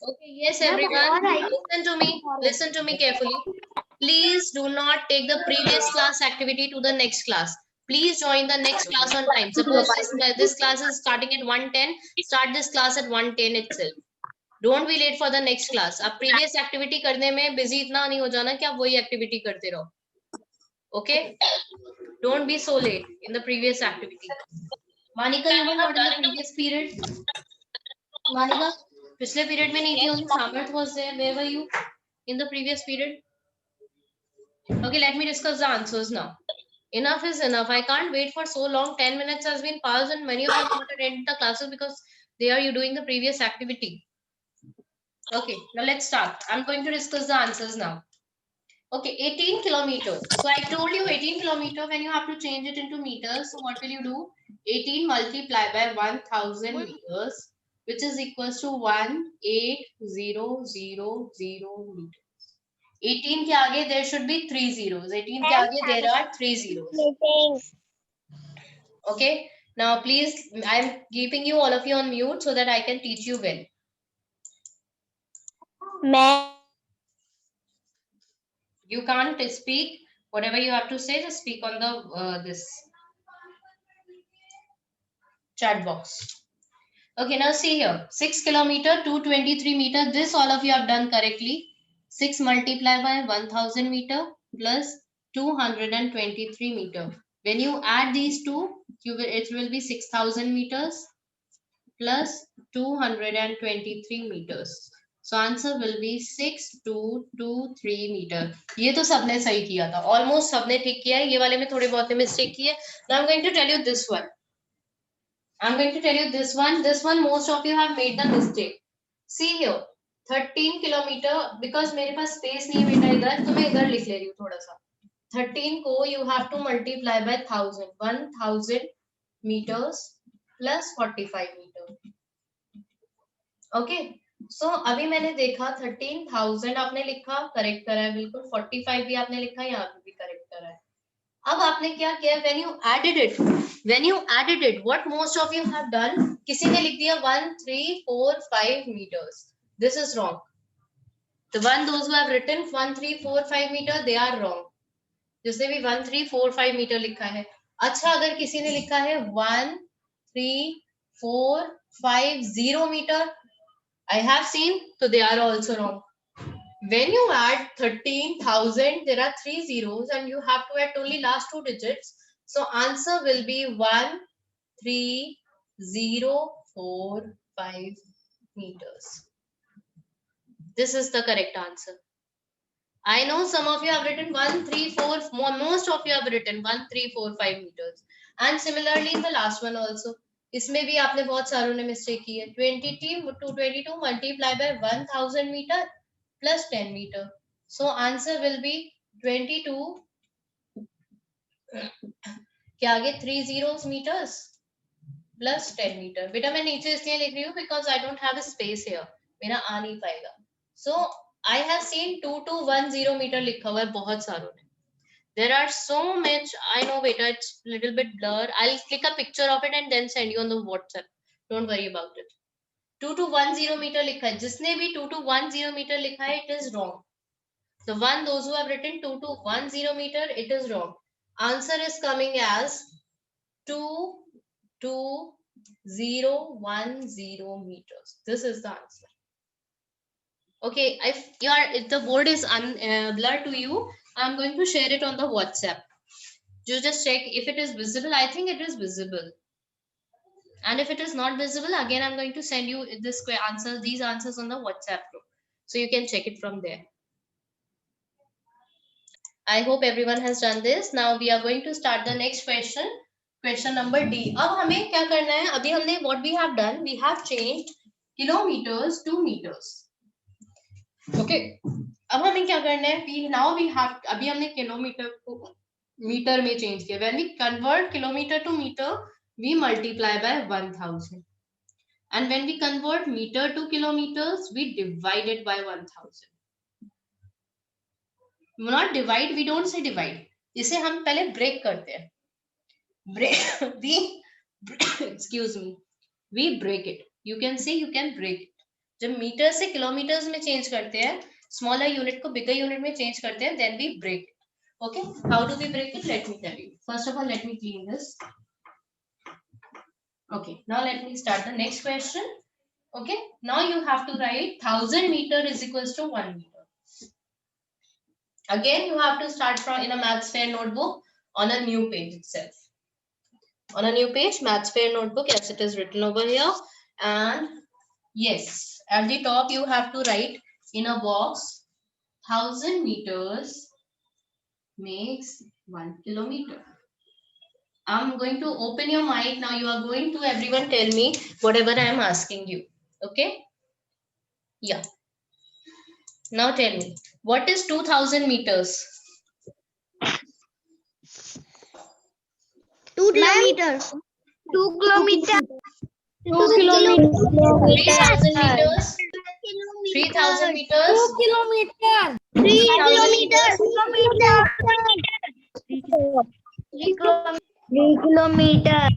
Okay, yes, everyone, listen to me carefully. Please do not take the previous class activity to the next class. Please join the next class on time. Suppose this class is starting at 1:10, start this class at 1:10 itself. Don't be late for the next class. आप previous activity करने में busy इतना नहीं हो जाना कि आप वही activity करते रहो. Okay? Don't be so late in the previous activity. Manika, you were not in the previous period. Manika, पिछले period में नहीं थी, only Samarth was there. Where were you in the previous period? Okay, let me discuss the answers now. Enough is enough. I can't wait for so long. 10 minutes has been passed and many of you have not attended the classes because they are you doing the previous activity. Okay, now let's start. I'm going to discuss the answers now. Okay, 18 kilometers. So I told you 18 kilometer when you have to change it into meters. So what will you do? 18 multiplied by 1000 meters, which is equals to 18000 meters. 18 के आगे there should be 3 zeros. 18 के आगे there are 3 zeros. Okay. Now please, I'm keeping you all of you on mute so that I can teach you well. You can't speak. Whatever you have to say, just speak on the this chat box. Okay, now see here. 6 kilometer, 223 meter. This all of you have done correctly. 6 multiplied by 1000 meter plus 223 meter. When you add these two, it will be 6000 meters plus 223 meters. So answer will be 6223 meter. ये तो सबने सही किया था. Almost सबने ठीक किया है. ये वाले में थोड़े बहुत mistake किए. Now I'm going to tell you this one. This one most of you have made the mistake. See here, 13 kilometer because मेरे पास space नहीं है बेटा इधर, तो मैं इधर लिख ले रही हूँ थोड़ा सा. 13 को you have to multiply by 1000. 1000 meters plus 45 meter. Okay. So अभी मैंने देखा 13,000 आपने लिखा, करेक्ट करा है बिल्कुल. 45 भी आपने लिखा, यहाँ पे भी करेक्ट करा है. अब आपने क्या किया? when you added it, what most of you have done, किसी ने लिख दिया 1345 meters. This is wrong. Those who have written 1345 meter, they are wrong. जिसने भी 1345 meter लिखा है. अच्छा, अगर किसी ने लिखा है 13450 meter, I have seen, so they are also wrong. When you add 13,000, there are 3 zeros and you have to add only last 2 digits. So answer will be 13045 meters. This is the correct answer. I know some of you have written 134, most of you have written 1345 meters. And similarly in the last one also. इसमें भी आपने बहुत सारों ने mistake की है. 22 multiplied by 1000 meter plus 10 meter. So answer will be 22 के आगे 3 zeros meters plus 10 meter. बेटा मैं नीचे इसलिए लिख रही हूँ because I don't have a space here. मेरा आ नहीं पाएगा. So I have seen 2210 meter लिखा हुआ है बहुत सारों ने. There are so much. I know beta, it's little bit blur. I'll click a picture of it and then send you on the WhatsApp. Don't worry about it. 2210 meter लिखा है. जिसने भी 2210 meter लिखा है, it is wrong. Those who have written 2210 meter, it is wrong. Answer is coming as 22010 meters. This is the answer. Okay, if the board is blurred to you, I'm going to share it on the WhatsApp. You just check if it is visible. I think it is visible. And if it is not visible, again I'm going to send you these answers on the WhatsApp group, so you can check it from there. I hope everyone has done this. Now we are going to start the next question. Question number D. अब हमें क्या करना है? अभी हमने what we have done, we have changed kilometers to meters. Okay. अब हमें क्या करना है? अभी हमने किलोमीटर को मीटर में चेंज किया. When we convert kilometer to meter, we multiply by 1000. And when we convert meter to kilometers, we divide it by 1000. Not divide, we don't say divide. इसे हम पहले break करते हैं. Excuse me. We break it. You can say you can break it. जब metre से kilometres में change करते हैं, स्मॉलर यूनिट को बिगर यूनिट में चेंज करते हैं, then we break. Okay, how do we break it? Let me tell you. First of all, let me clean this. Okay, now let me start the next question. Okay, now you have to write 1000 meter is equals to 1 meter. Again, you have to start from in a maths fair notebook on a new page itself. On a new page, maths fair notebook as it is written over here. And yes, at the top you have to write in a box 1000 meters makes 1 kilometer. I'm going to open your mic now. You are going to everyone tell me whatever I am asking you. Okay? Yeah. Now tell me, what is 2000 meters? 2 kilometers. 2 kilometers. 2 kilometers. 3000 meters. 3000 meters. 2 kilometers. 3000 meters. 3 kilometers.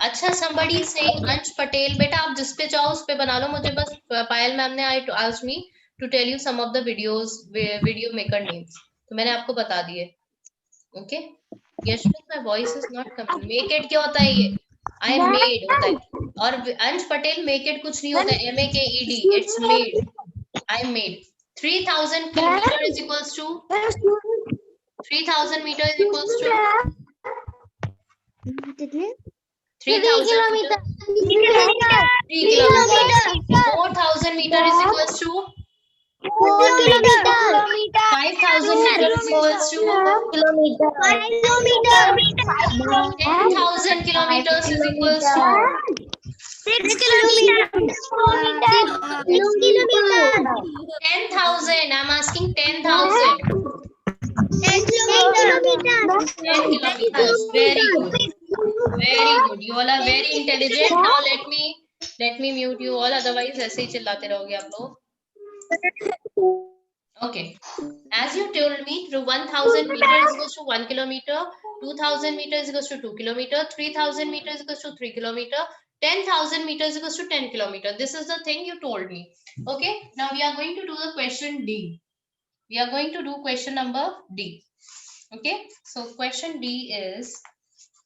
अच्छा, somebody is saying अंश पटेल. बेटा आप जिस पे चाहो उस पे बना लो. मुझे बस पायल मैम ने asked me to tell you some of the video maker names. तो मैंने आपको बता दिए. Okay? Yashmit, my voice is not coming. Make it क्या होता है ये? I made होता है. और अंश पटेल make it कुछ नहीं होता है. MAKED. It's made. I made. 3000 kilometer is equals to 3000 meter is equals to 3000 kilometer. 3 kilometers. 4000 meter is equals to 4 kilometers. 5000 meter is equals to 5 kilometers. 10,000 kilometers is equals to 6 kilometers. 10,000. I'm asking 10,000. 10 kilometers. 10 kilometers. Very good. Very good. You all are very intelligent. Now let me mute you all. Otherwise ऐसे ही चिल्लाते रहोगे आप लोग. Okay. As you told me, through 1000 meters is equals to 1 kilometer, 2000 meters is equals to 2 kilometer, 3000 meters is equals to 3 kilometer, 10,000 meters is equals to 10 kilometer. This is the thing you told me. Okay. Now we are going to do the question D. We are going to do question number D. Okay. So question D is,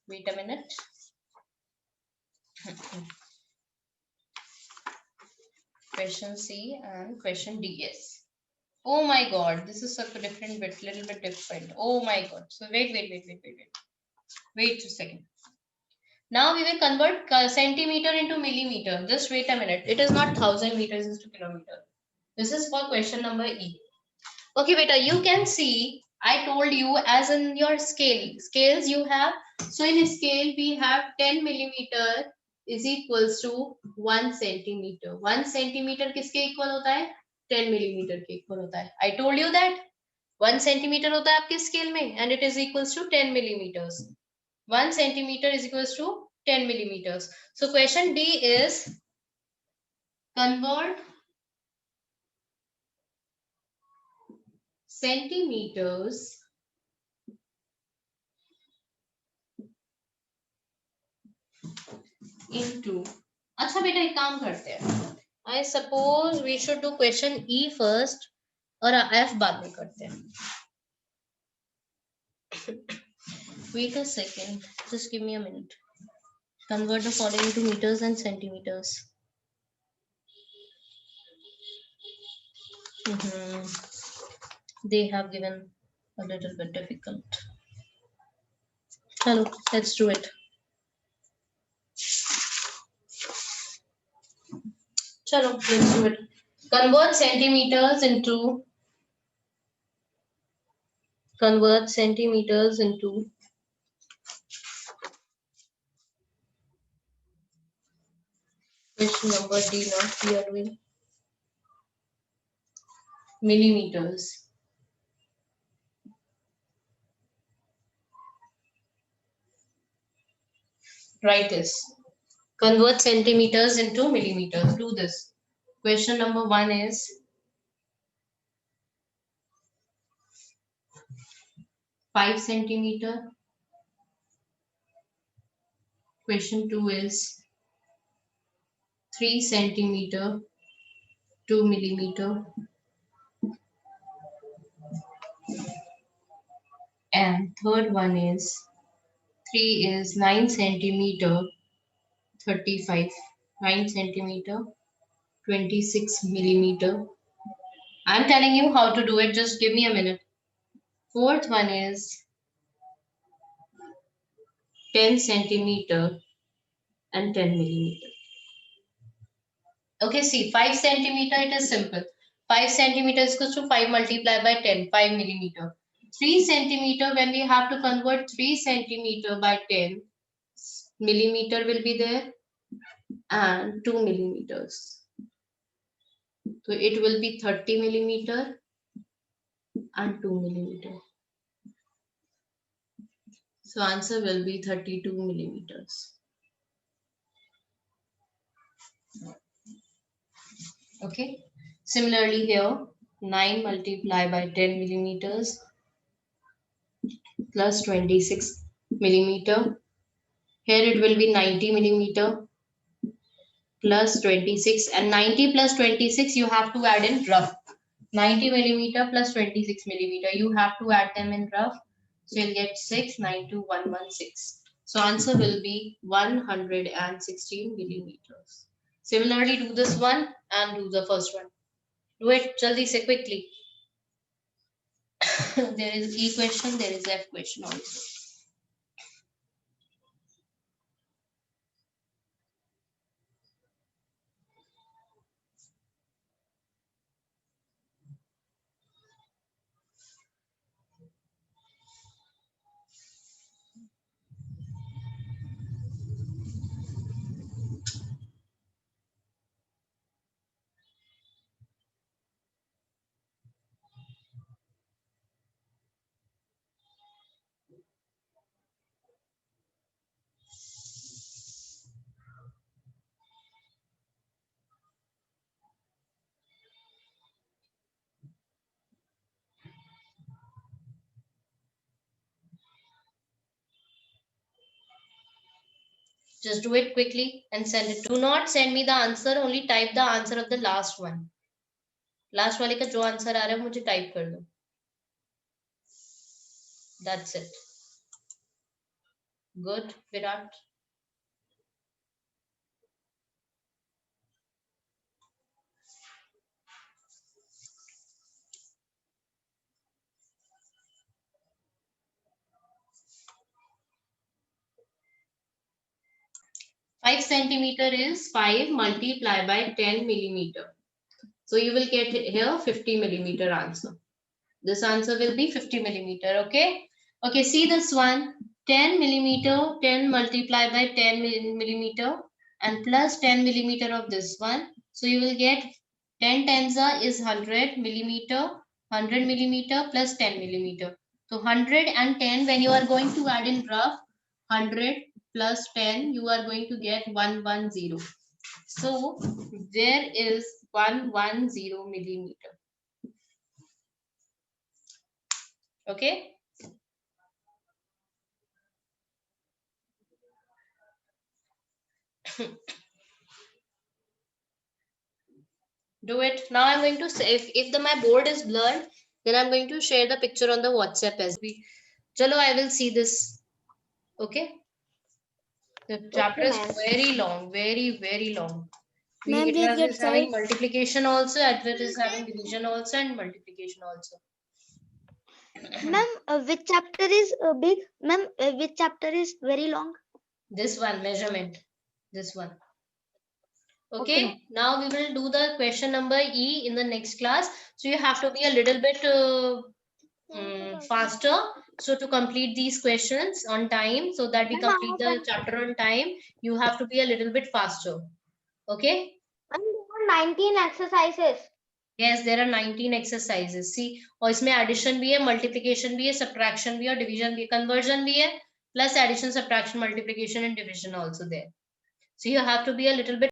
wait a minute. Question C and question D is. Oh my God, this is such a different bit, little bit different. Oh my God. So wait a second. Now we will convert centimeter into millimeter. Just wait a minute. It is not 1000 meters into kilometer. This is for question number E. Okay, beta, you can see, I told you as in your scales you have. So in scale we have 10 millimeter is equals to 1 centimeter. 1 centimeter किसके equal होता है? 10 millimeter के equal होता है. I told you that 1 centimeter होता है आपके scale में and it is equals to 10 millimeters. 1 centimeter is equals to 10 millimeters. So question D is convert centimeters into. अच्छा बेटा एक काम करते हैं. I suppose we should do question E first और F बाद में करते हैं. Wait a second. Just give me a minute. Convert the following into meters and centimeters. They have given a little bit difficult. Hello, let's do it. Chalo, let's do it. Convert centimeters into question number D. Now we are doing millimeters. Write this. Convert centimeters into millimeters. Do this. Question number 1 is 5 centimeter. Question 2 is 3 centimeter 2 millimeter. And third one is 3 is 9 centimeter 35, 9 centimeter 26 millimeter. I'm telling you how to do it, just give me a minute. Fourth one is 10 centimeter and 10 millimeter. Okay, see 5 centimeter, it is simple. 5 centimeter is equal to 5 multiplied by 10, 5 millimeter. 3 centimeter, when we have to convert 3 centimeter by 10 millimeter will be there, and 2 millimeters. So it will be 30 millimeter and 2 millimeter. So answer will be 32 millimeters. Okay. Similarly here, 9 multiplied by 10 millimeters plus 26 millimeter. Here it will be 90 millimeter plus 26, and 90 plus 26 you have to add in rough. 90 millimeter plus 26 millimeter, you have to add them in rough. So you'll get 692,116. So answer will be 116 millimeters. Similarly, do this one and do the first one. Do it jaldi se, quickly. There is E question, there is F question also. Just do it quickly and send it. Do not send me the answer, only type the answer of the last one. Last वाले का जो answer आ रहा है मुझे type कर दो. That's it. Good, Virat. Five centimeter is 5 multiplied by 10 millimeter. So you will get here 50 millimeter answer. This answer will be 50 millimeter. Okay. Okay. See this one. 10 millimeter, 10 multiplied by 10 millimeter and plus 10 millimeter of this one. So you will get 10 times is 100 millimeter, 100 millimeter plus 10 millimeter. So 110, when you are going to add in rough, 100 plus 10, you are going to get 110. So there is 110 millimeter. Okay. Do it. Now I'm going to say, if my board is blurred, then I'm going to share the picture on the WhatsApp as we. Chalo, I will see this. Okay. The chapter is very long, very long. It is having multiplication also, it is having division also and multiplication also. Ma'am, which chapter is big? Ma'am, which chapter is very long? This one, measurement. This one. Okay, now we will do the question number E in the next class. So you have to be a little bit faster. So to complete these questions on time, so that we complete the chapter on time, you have to be a little bit faster. Okay. And there are 19 exercises. Yes, there are 19 exercises. See, और इसमें addition भी है, multiplication भी है, subtraction भी है, division भी है, conversion भी है, plus addition, subtraction, multiplication and division also there. So you have to be a little bit